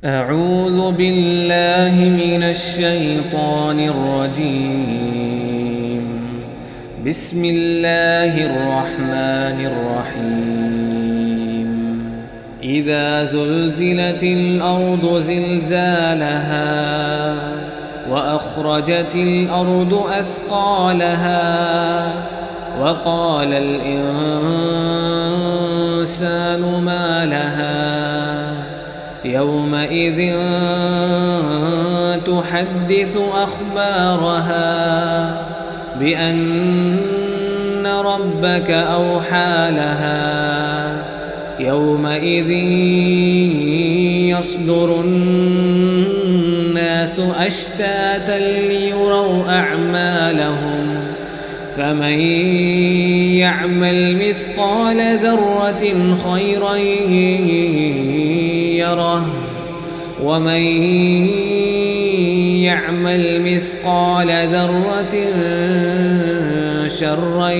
أعوذ بالله من الشيطان الرجيم. بسم الله الرحمن الرحيم. إذا زلزلت الأرض زلزالها وأخرجت الأرض أثقالها وقال الإنسان ما لها يومئذ تحدث أخبارها بأن ربك أوحى لها يومئذ يصدر الناس أشتاتا ليروا أعمالهم فمن يعمل مثقال ذرة خيرا يره ومن يعمل مثقال ذرة شرا